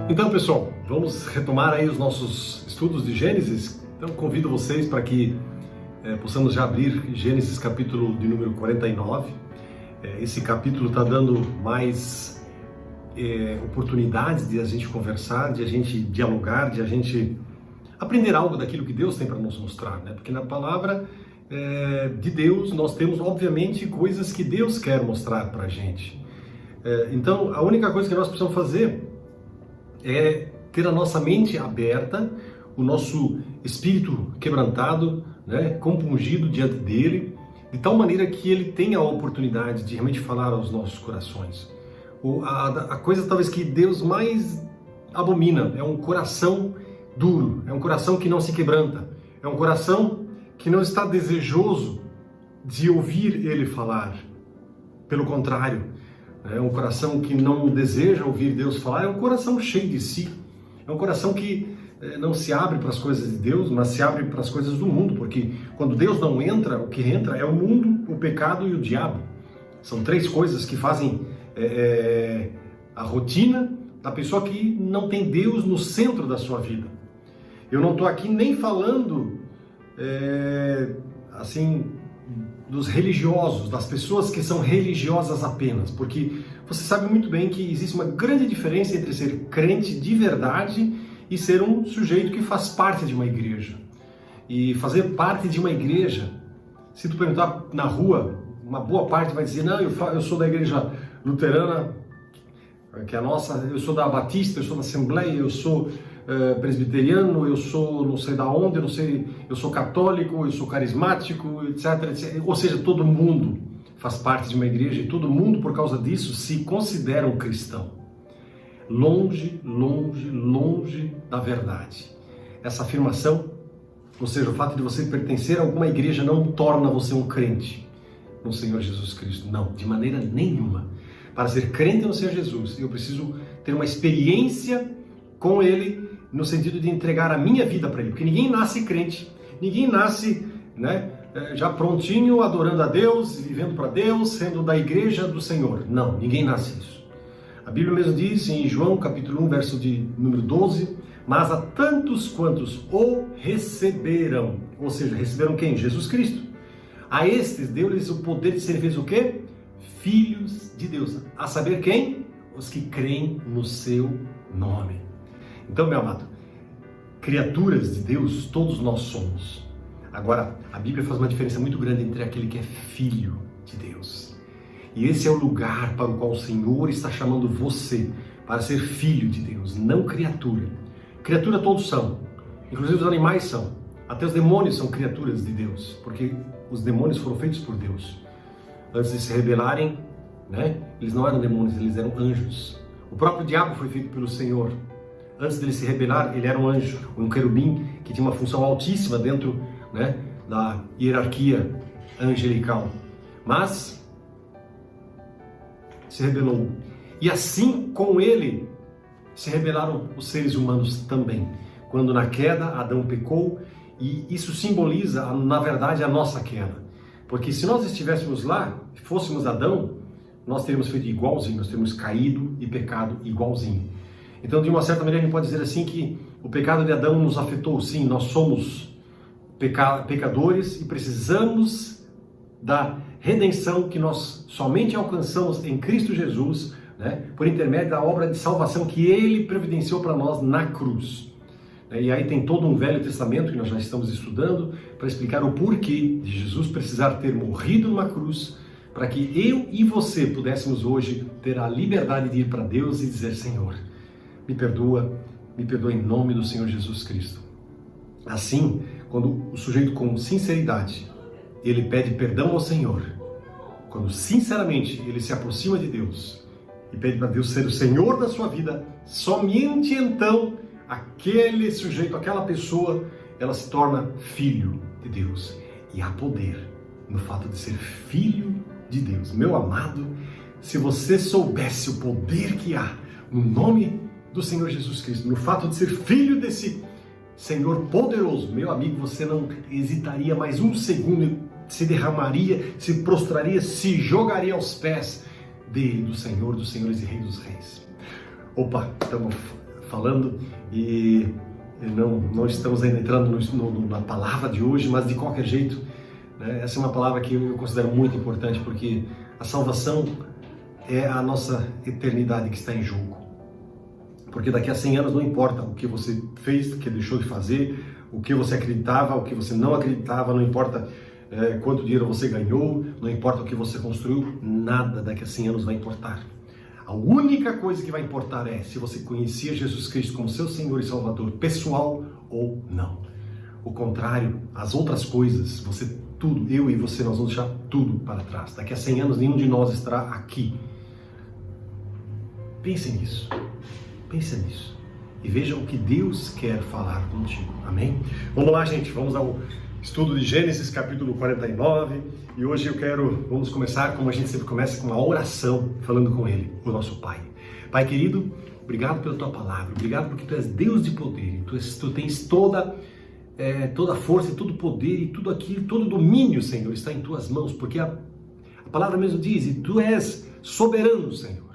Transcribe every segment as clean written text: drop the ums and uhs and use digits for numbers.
Então, pessoal, vamos retomar aí os nossos estudos de Gênesis. Então, convido vocês para que possamos já abrir Gênesis capítulo de número 49. Esse capítulo está dando mais oportunidades de a gente conversar, de a gente dialogar, de a gente aprender algo daquilo que Deus tem para nos mostrar, né? Porque na palavra de Deus nós temos, obviamente, coisas que Deus quer mostrar para a gente. Então, a única coisa que nós precisamos fazer é ter a nossa mente aberta, o nosso espírito quebrantado, né, compungido diante dele, de tal maneira que ele tenha a oportunidade de realmente falar aos nossos corações. A coisa talvez que Deus mais abomina é um coração duro, é um coração que não se quebranta, é um coração que não está desejoso de ouvir ele falar. Pelo contrário, é um coração que não deseja ouvir Deus falar, é um coração cheio de si, é um coração que não se abre para as coisas de Deus, mas se abre para as coisas do mundo, porque quando Deus não entra, o que entra é o mundo, o pecado e o diabo. São três coisas que fazem a rotina da pessoa que não tem Deus no centro da sua vida. Eu não estou aqui nem falando assim dos religiosos, das pessoas que são religiosas apenas, porque você sabe muito bem que existe uma grande diferença entre ser crente de verdade e ser um sujeito que faz parte de uma igreja. E fazer parte de uma igreja, se tu perguntar na rua, uma boa parte vai dizer, não, eu sou da igreja luterana, que é a nossa, eu sou da Batista, eu sou da Assembleia, eu sou presbiteriano, eu sou não sei da onde, eu não sei, eu sou católico, eu sou carismático, etc, etc. Ou seja, todo mundo faz parte de uma igreja e todo mundo, por causa disso, se considera um cristão. Longe, longe, longe da verdade. Essa afirmação, ou seja, o fato de você pertencer a alguma igreja não torna você um crente no Senhor Jesus Cristo. Não, de maneira nenhuma. Para ser crente no Senhor Jesus, eu preciso ter uma experiência com Ele, no sentido de entregar a minha vida para Ele, porque ninguém nasce crente, ninguém nasce, né, já prontinho, adorando a Deus, vivendo para Deus, sendo da igreja do Senhor. Não, ninguém nasce isso. A Bíblia mesmo diz em João capítulo 1, verso de número 12, mas a tantos quantos o receberam, ou seja, receberam quem? Jesus Cristo. A estes deu-lhes o poder de serem feitos o quê? Filhos de Deus. A saber quem? Os que creem no seu nome. Então, meu amado, criaturas de Deus, todos nós somos. Agora, a Bíblia faz uma diferença muito grande entre aquele que é filho de Deus. E esse é o lugar para o qual o Senhor está chamando você, para ser filho de Deus, não criatura. Criatura todos são, inclusive os animais são. Até os demônios são criaturas de Deus, porque os demônios foram feitos por Deus. Antes de se rebelarem, né, eles não eram demônios, eles eram anjos. O próprio diabo foi feito pelo Senhor. Antes dele se rebelar, ele era um anjo, um querubim, que tinha uma função altíssima dentro, né, da hierarquia angelical. Mas se rebelou. E assim com ele se rebelaram os seres humanos também. Quando na queda Adão pecou, e isso simboliza, na verdade, a nossa queda. Porque se nós estivéssemos lá, fôssemos Adão, nós teríamos feito igualzinho, nós teríamos caído e pecado igualzinho. Então, de uma certa maneira, a gente pode dizer assim que o pecado de Adão nos afetou. Sim, nós somos pecadores e precisamos da redenção que nós somente alcançamos em Cristo Jesus, né, por intermédio da obra de salvação que Ele providenciou para nós na cruz. E aí tem todo um Velho Testamento que nós já estamos estudando para explicar o porquê de Jesus precisar ter morrido numa cruz, para que eu e você pudéssemos hoje ter a liberdade de ir para Deus e dizer, Senhor, me perdoa em nome do Senhor Jesus Cristo. Assim, quando o sujeito com sinceridade, ele pede perdão ao Senhor, quando sinceramente ele se aproxima de Deus e pede para Deus ser o Senhor da sua vida, somente então aquele sujeito, aquela pessoa, ela se torna filho de Deus. E há poder no fato de ser filho de Deus. Meu amado, se você soubesse o poder que há no nome do Senhor Jesus Cristo, no fato de ser filho desse Senhor poderoso, meu amigo, você não hesitaria mais um segundo, se derramaria, se prostraria, se jogaria aos pés dele, do Senhor dos Senhores e Rei dos Reis. Opa, estamos falando e não estamos ainda entrando na palavra de hoje, mas de qualquer jeito, né, essa é uma palavra que eu considero muito importante, porque a salvação é a nossa eternidade que está em jogo. Porque daqui a 100 anos não importa o que você fez, o que deixou de fazer, o que você acreditava, o que você não acreditava, não importa quanto dinheiro você ganhou, não importa o que você construiu, nada daqui a 100 anos vai importar. A única coisa que vai importar é se você conhecia Jesus Cristo como seu Senhor e Salvador pessoal ou não. O contrário, as outras coisas, tudo, eu e você, nós vamos deixar tudo para trás. Daqui a 100 anos nenhum de nós estará aqui. Pense nisso. Pense nisso. E veja o que Deus quer falar contigo. Amém? Vamos lá, gente. Vamos ao estudo de Gênesis, capítulo 49. E hoje vamos começar, como a gente sempre começa, com uma oração, falando com Ele, o nosso Pai. Pai querido, obrigado pela Tua palavra. Obrigado porque Tu és Deus de poder. Tu tens toda a força, todo o poder e tudo aquilo, todo o domínio, Senhor, está em Tuas mãos. Porque a palavra mesmo diz, e Tu és soberano, Senhor.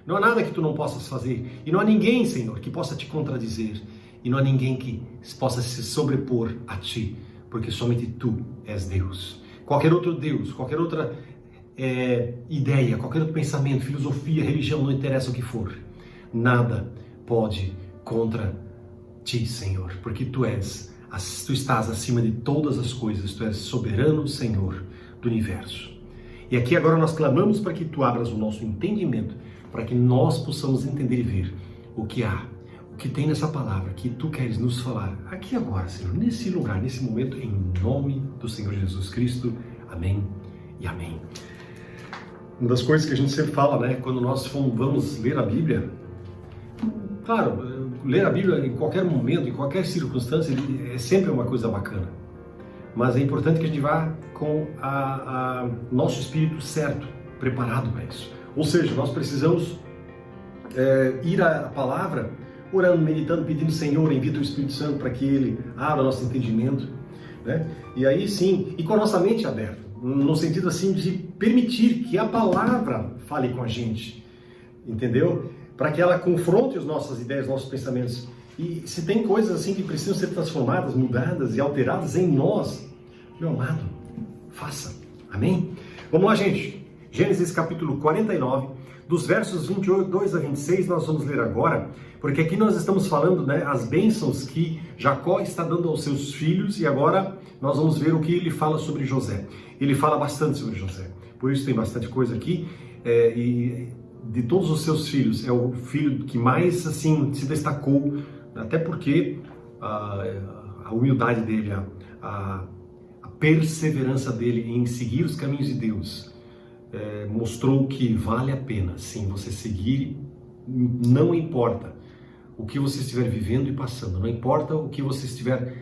Não há nada que Tu não possas fazer. E não há ninguém, Senhor, que possa Te contradizer. E não há ninguém que possa se sobrepor a Ti. Porque somente Tu és Deus. Qualquer outro Deus, qualquer outra ideia, qualquer outro pensamento, filosofia, religião, não interessa o que for. Nada pode contra Ti, Senhor. Porque Tu estás acima de todas as coisas. Tu és soberano, Senhor do universo. E aqui agora nós clamamos para que Tu abras o nosso entendimento, para que nós possamos entender e ver o que há, o que tem nessa palavra, que Tu queres nos falar aqui agora, Senhor, nesse lugar, nesse momento, em nome do Senhor Jesus Cristo. Amém e amém. Uma das coisas que a gente sempre fala, né, quando nós vamos ler a Bíblia, claro, ler a Bíblia em qualquer momento, em qualquer circunstância, é sempre uma coisa bacana. Mas é importante que a gente vá com nosso espírito certo, preparado para isso. Ou seja, nós precisamos ir à palavra, orando, meditando, pedindo, Senhor, envia o Espírito Santo para que Ele abra nosso entendimento, né? E aí sim, e com a nossa mente aberta, no sentido assim de permitir que a palavra fale com a gente, entendeu? Para que ela confronte as nossas ideias, nossos pensamentos. E se tem coisas assim que precisam ser transformadas, mudadas e alteradas em nós, meu amado, faça. Amém? Vamos lá, gente. Gênesis capítulo 49, dos versos 22 a 26, nós vamos ler agora, porque aqui nós estamos falando, né, as bênçãos que Jacó está dando aos seus filhos, e agora nós vamos ver o que ele fala sobre José. Ele fala bastante sobre José, por isso tem bastante coisa aqui, e de todos os seus filhos, é o filho que mais assim se destacou, até porque a humildade dele, a perseverança dele em seguir os caminhos de Deus, mostrou que vale a pena, sim, você seguir, não importa o que você estiver vivendo e passando, não importa o que você estiver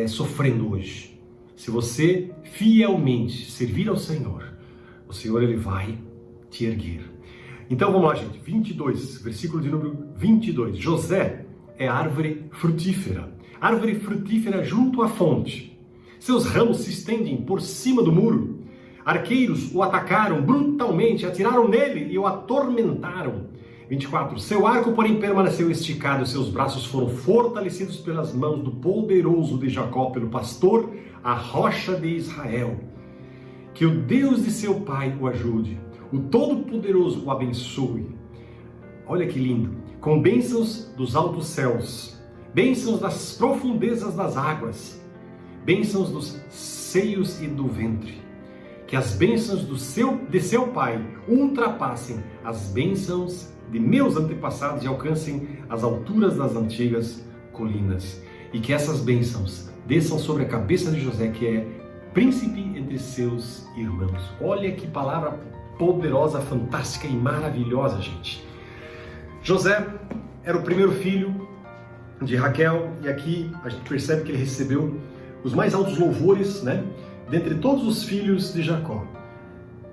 sofrendo hoje. Se você fielmente servir ao Senhor, o Senhor Ele vai te erguer. Então vamos lá, gente, 22, versículo de número 22. José é árvore frutífera junto à fonte. Seus ramos se estendem por cima do muro. Arqueiros o atacaram brutalmente, atiraram nele e o atormentaram. 24. Seu arco, porém, permaneceu esticado, seus braços foram fortalecidos pelas mãos do poderoso de Jacó, pelo pastor, a rocha de Israel. Que o Deus de seu pai o ajude, o Todo-Poderoso o abençoe. Olha que lindo. Com bênçãos dos altos céus, bênçãos das profundezas das águas, bênçãos dos seios e do ventre. Que as bênçãos de seu pai ultrapassem as bênçãos de meus antepassados e alcancem as alturas das antigas colinas. E que essas bênçãos desçam sobre a cabeça de José, que é príncipe entre seus irmãos. Olha que palavra poderosa, fantástica e maravilhosa, gente. José era o primeiro filho de Raquel, e aqui a gente percebe que ele recebeu os mais altos louvores, né? Dentre todos os filhos de Jacó.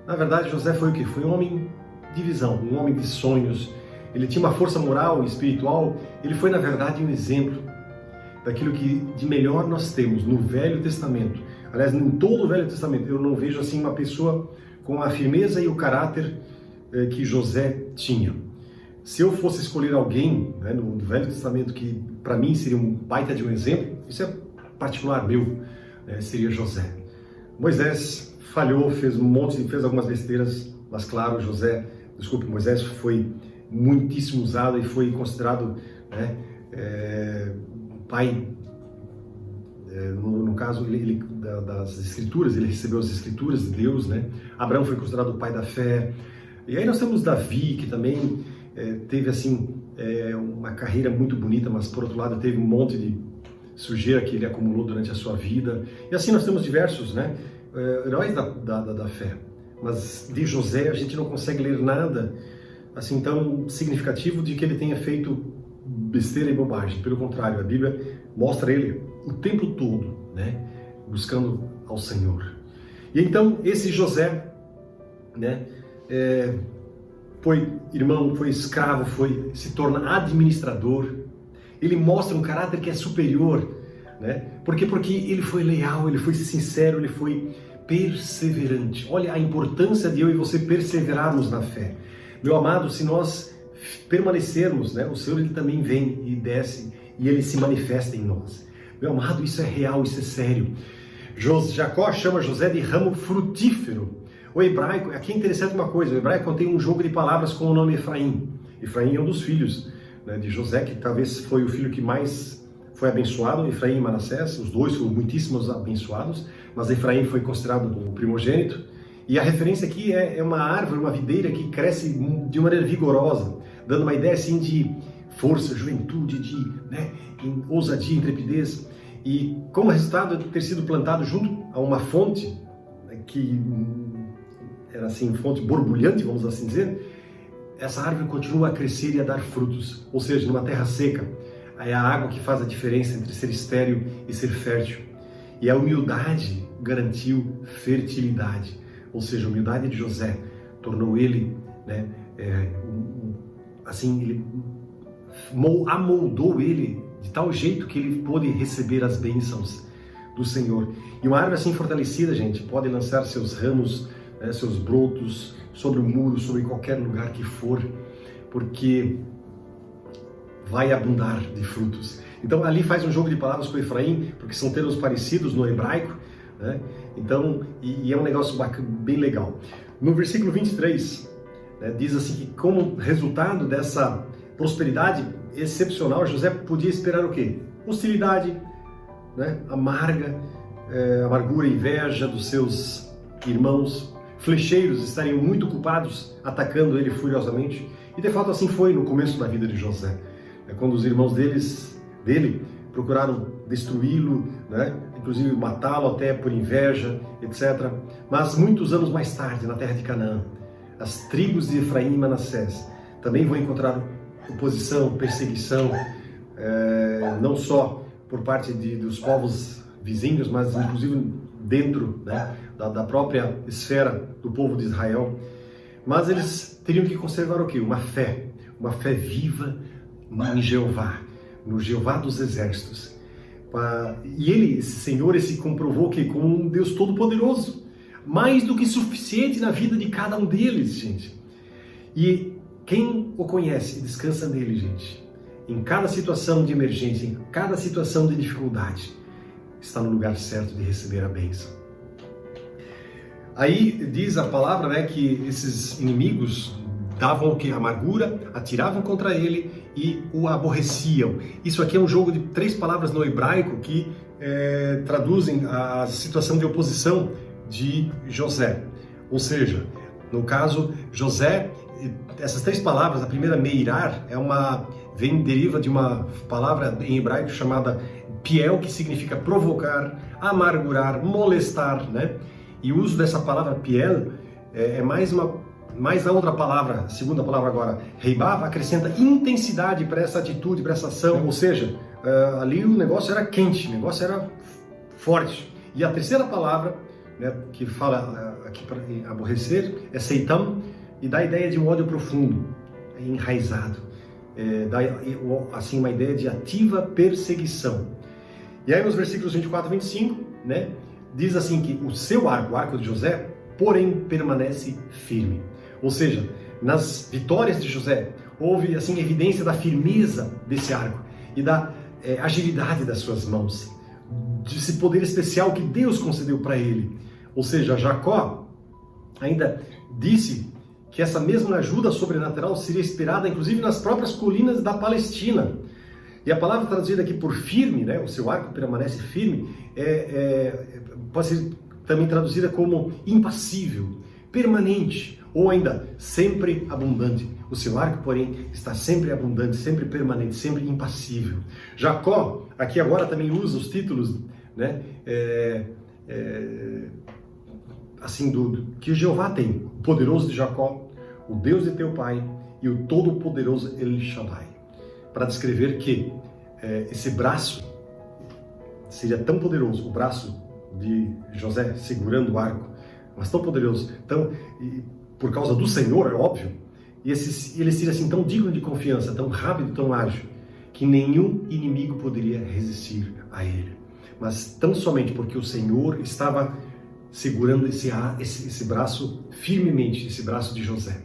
Na verdade, José foi o quê? Foi um homem de visão, um homem de sonhos. Ele tinha uma força moral e espiritual. Ele foi, na verdade, um exemplo daquilo que de melhor nós temos no Velho Testamento. Aliás, em todo o Velho Testamento, eu não vejo assim uma pessoa com a firmeza e o caráter que José tinha. se eu fosse escolher alguém, né, no Velho Testamento que para mim seria um baita de um exemplo, isso é particular meu, né, seria José. Moisés falhou, fez algumas besteiras, mas claro, Moisés foi muitíssimo usado e foi considerado, né, pai, no caso das Escrituras, ele recebeu as Escrituras de Deus, né? Abraão foi considerado o pai da fé. E aí nós temos Davi, que também teve assim uma carreira muito bonita, mas por outro lado teve um monte de sujeira que ele acumulou durante a sua vida. E assim nós temos diversos, né, heróis da fé. Mas de José a gente não consegue ler nada assim tão significativo de que ele tenha feito besteira e bobagem. Pelo contrário, a Bíblia mostra ele o tempo todo, né, buscando ao Senhor. E então esse José, né, foi irmão, foi escravo, se torna administrador. Ele mostra um caráter que é superior, né? Por quê? Porque ele foi leal, ele foi sincero, ele foi perseverante. Olha a importância de eu e você perseverarmos na fé. Meu amado, se nós permanecermos, né, o Senhor ele também vem e desce e ele se manifesta em nós. Meu amado, isso é real, isso é sério. Jacó chama José de ramo frutífero. O hebraico, aqui é interessante uma coisa, o hebraico contém um jogo de palavras com o nome Efraim. Efraim é um dos filhos, né, de José, que talvez foi o filho que mais foi abençoado, Efraim e Manassés, os dois foram muitíssimos abençoados, mas Efraim foi considerado o primogênito. E a referência aqui é uma árvore, uma videira que cresce de maneira vigorosa, dando uma ideia assim de força, juventude, de ousadia, intrepidez. E como resultado de ter sido plantado junto a uma fonte, né, que era assim, fonte borbulhante, vamos assim dizer, essa árvore continua a crescer e a dar frutos. Ou seja, numa terra seca, é a água que faz a diferença entre ser estéril e ser fértil. E a humildade garantiu fertilidade. Ou seja, a humildade de José tornou ele, né, assim, ele amoldou ele de tal jeito que ele pôde receber as bênçãos do Senhor. E uma árvore assim fortalecida, gente, pode lançar seus ramos, né, seus brotos sobre o muro, sobre qualquer lugar que for, porque vai abundar de frutos. Então ali faz um jogo de palavras com Efraim, porque são termos parecidos no hebraico, né? Então, e é um negócio bem legal. No versículo 23, né, diz assim que como resultado dessa prosperidade excepcional, José podia esperar o quê? Hostilidade, né, amargura e inveja dos seus irmãos, flecheiros estariam muito ocupados atacando ele furiosamente. E de fato assim foi no começo da vida de José, quando os irmãos dele procuraram destruí-lo, né? Inclusive matá-lo até por inveja, etc. Mas muitos anos mais tarde, na terra de Canaã, as tribos de Efraim e Manassés também vão encontrar oposição, perseguição, não só por parte dos povos vizinhos, mas inclusive dentro, né, da própria esfera do povo de Israel. Mas eles teriam que conservar o quê? Uma fé viva em Jeová, no Jeová dos exércitos. E ele, esse Senhor, se comprovou que como um Deus todo-poderoso, mais do que suficiente na vida de cada um deles, gente. E quem o conhece descansa nele, gente. Em cada situação de emergência, em cada situação de dificuldade, está no lugar certo de receber a bênção. Aí diz a palavra, né, que esses inimigos davam o que? Amargura, atiravam contra ele e o aborreciam. Isso aqui é um jogo de 3 palavras no hebraico que traduzem a situação de oposição de José. Ou seja, no caso, José, essas 3 palavras, a primeira meirar, deriva de uma palavra em hebraico chamada piel, que significa provocar, amargurar, molestar, né? E o uso dessa palavra piel é mais a outra palavra, a segunda palavra agora, reibav, acrescenta intensidade para essa atitude, para essa ação. Ou seja, ali o negócio era quente, o negócio era forte. E a terceira palavra, né, que fala aqui para aborrecer, é seitam, e dá a ideia de um ódio profundo, enraizado. Dá assim uma ideia de ativa perseguição. E aí nos versículos 24 e 25, né, diz assim que o seu arco, o arco de José, porém permanece firme. Ou seja, nas vitórias de José, houve assim evidência da firmeza desse arco e da agilidade das suas mãos, desse poder especial que Deus concedeu para ele. Ou seja, Jacó ainda disse que essa mesma ajuda sobrenatural seria esperada inclusive nas próprias colinas da Palestina. E a palavra traduzida aqui por firme, né, o seu arco permanece firme, pode ser também traduzida como impassível, permanente, ou ainda sempre abundante. O seu arco, porém, está sempre abundante, sempre permanente, sempre impassível. Jacó, aqui agora também usa os títulos, né, assim, que Jeová tem: o poderoso de Jacó, o Deus de teu pai e o todo-poderoso El Shaddai, para descrever que esse braço seria tão poderoso, o braço de José segurando o arco, mas tão poderoso, por causa do Senhor, é óbvio, e ele seria assim tão digno de confiança, tão rápido, tão ágil, que nenhum inimigo poderia resistir a ele. Mas tão somente porque o Senhor estava segurando esse braço firmemente, esse braço de José.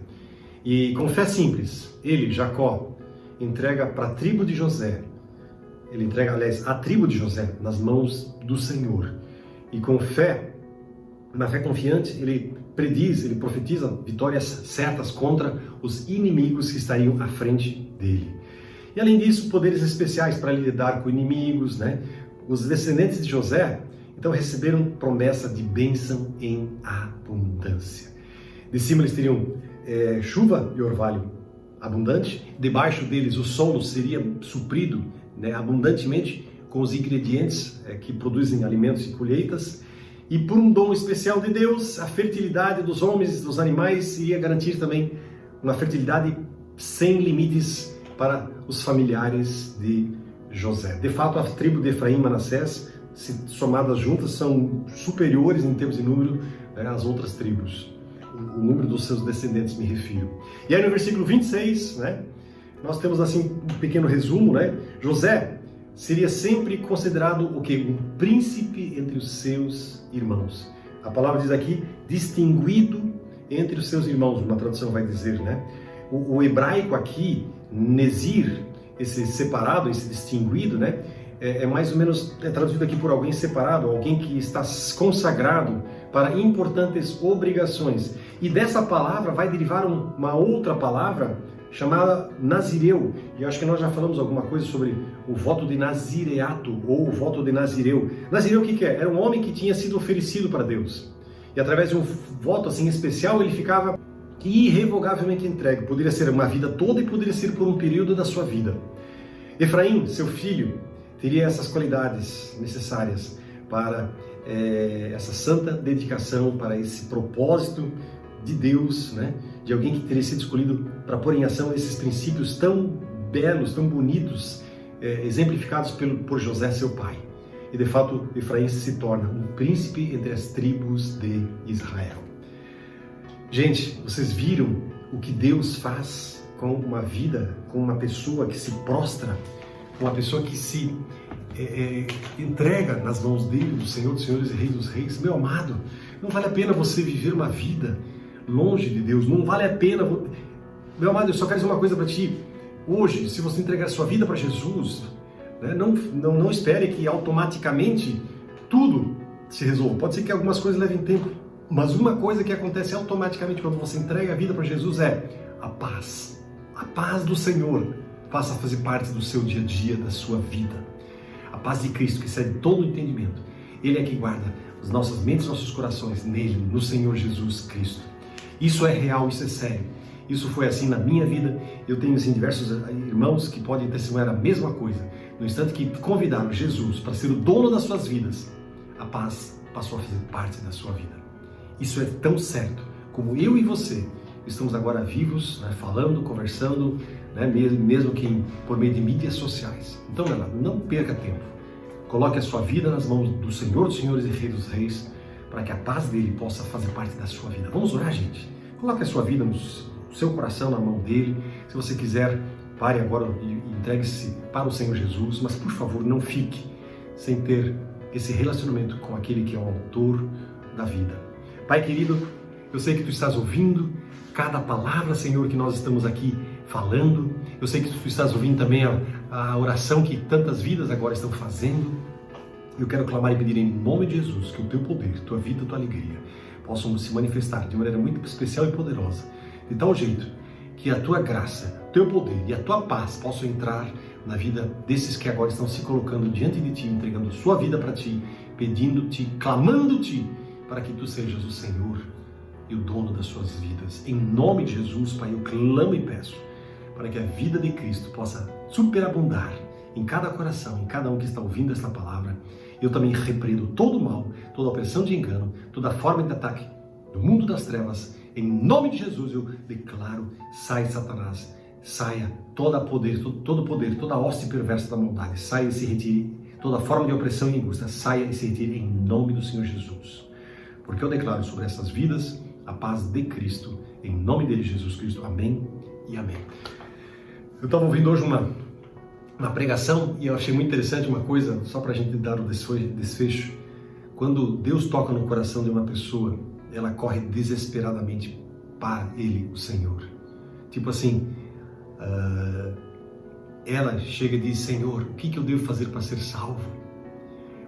E com fé simples, ele, Jacó, entrega para a tribo de José, ele entrega, aliás, a tribo de José nas mãos do Senhor. E com fé, na fé confiante, ele profetiza vitórias certas contra os inimigos que estariam à frente dele. E além disso, poderes especiais para lidar com inimigos, né? Os descendentes de José, então, receberam promessa de bênção em abundância. De cima eles teriam chuva e orvalho abundante, debaixo deles o solo seria suprido, né, abundantemente com os ingredientes que produzem alimentos e colheitas, e por um dom especial de Deus, a fertilidade dos homens e dos animais iria garantir também uma fertilidade sem limites para os familiares de José. De fato, a tribo de Efraim e Manassés, se somadas juntas, são superiores em termos de número às outras tribos. O número dos seus descendentes, me refiro. E aí no versículo 26, né, nós temos assim um pequeno resumo, né? José seria sempre considerado o quê? Um príncipe entre os seus irmãos. A palavra diz aqui, distinguido entre os seus irmãos, uma tradução vai dizer, né? O hebraico aqui, nezir, esse separado, esse distinguido, né? Mais ou menos traduzido aqui por alguém separado, alguém que está consagrado para importantes obrigações. E dessa palavra vai derivar uma outra palavra chamada nazireu. E eu acho que nós já falamos alguma coisa sobre o voto de nazireato ou o voto de nazireu. Nazireu o que é? Era um homem que tinha sido oferecido para Deus. E através de um voto assim especial ele ficava irrevogavelmente entregue. Poderia ser uma vida toda e poderia ser por um período da sua vida. Efraim, seu filho, teria essas qualidades necessárias para essa santa dedicação, para esse propósito de Deus, né? De alguém que teria sido escolhido para pôr em ação esses princípios tão belos, tão bonitos, exemplificados por José, seu pai. E de fato, Efraim se torna um príncipe entre as tribos de Israel. Gente, vocês viram o que Deus faz com uma vida, com uma pessoa que se prostra, uma pessoa que se entrega nas mãos dele, do Senhor dos Senhores e Rei dos Reis. Meu amado, não vale a pena você viver uma vida longe de Deus, não vale a pena. Meu amado, eu só quero dizer uma coisa para ti. Hoje, se você entregar a sua vida para Jesus, né, não espere que automaticamente tudo se resolva. Pode ser que algumas coisas levem tempo, mas uma coisa que acontece automaticamente quando você entrega a vida para Jesus é a paz. A paz do Senhor passa a fazer parte do seu dia a dia, da sua vida. A paz de Cristo, que excede todo o entendimento. Ele é que guarda as nossas mentes e nossos corações nele, no Senhor Jesus Cristo. Isso é real, isso é sério. Isso foi assim na minha vida. Eu tenho assim, diversos irmãos que podem testemunhar a mesma coisa. No instante que convidaram Jesus para ser o dono das suas vidas, a paz passou a fazer parte da sua vida. Isso é tão certo como eu e você estamos agora vivos, né, falando, conversando, né, mesmo que por meio de mídias sociais. Então, não perca tempo. Coloque a sua vida nas mãos do Senhor dos Senhores e Rei dos Reis, para que a paz dele possa fazer parte da sua vida. Vamos orar, gente? Coloque a sua vida no seu coração, na mão dele. Se você quiser, pare agora e entregue-se para o Senhor Jesus, mas por favor, não fique sem ter esse relacionamento com aquele que é o autor da vida. Pai querido, eu sei que tu estás ouvindo cada palavra, Senhor, que nós estamos aqui falando. Eu sei que tu estás ouvindo também a oração que tantas vidas agora estão fazendo. Eu quero clamar e pedir em nome de Jesus que o teu poder, tua vida, tua alegria possam se manifestar de maneira muito especial e poderosa, de tal jeito que a tua graça, o teu poder e a tua paz possam entrar na vida desses que agora estão se colocando diante de ti, entregando sua vida para ti, pedindo-te, clamando-te para que tu sejas o Senhor e o dono das suas vidas. Em nome de Jesus, Pai, eu clamo e peço para que a vida de Cristo possa superabundar em cada coração, em cada um que está ouvindo esta palavra. Eu também repreendo todo o mal, toda a opressão de engano, toda forma de ataque do mundo das trevas. Em nome de Jesus eu declaro, sai Satanás, saia todo poder, toda hoste perversa da maldade, saia e se retire, toda forma de opressão e angústia, saia e se retire em nome do Senhor Jesus. Porque eu declaro sobre essas vidas a paz de Cristo, em nome dele, Jesus Cristo. Amém e amém. Eu estava ouvindo hoje uma pregação e eu achei muito interessante uma coisa, só para a gente dar o desfecho. Quando Deus toca no coração de uma pessoa, ela corre desesperadamente para Ele, o Senhor. Tipo assim, ela chega e diz: Senhor, o que eu devo fazer para ser salvo?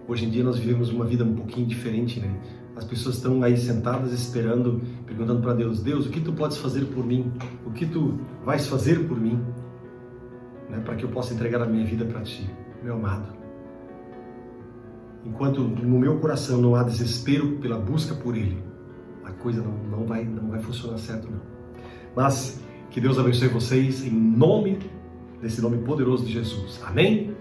Hoje em dia nós vivemos uma vida um pouquinho diferente, né? As pessoas estão aí sentadas esperando, perguntando para Deus: Deus, o que tu podes fazer por mim? O que tu vais fazer por mim? Né, para que eu possa entregar a minha vida para ti, meu amado. Enquanto no meu coração não há desespero pela busca por Ele, a coisa não vai funcionar certo, não. Mas que Deus abençoe vocês em nome desse nome poderoso de Jesus. Amém?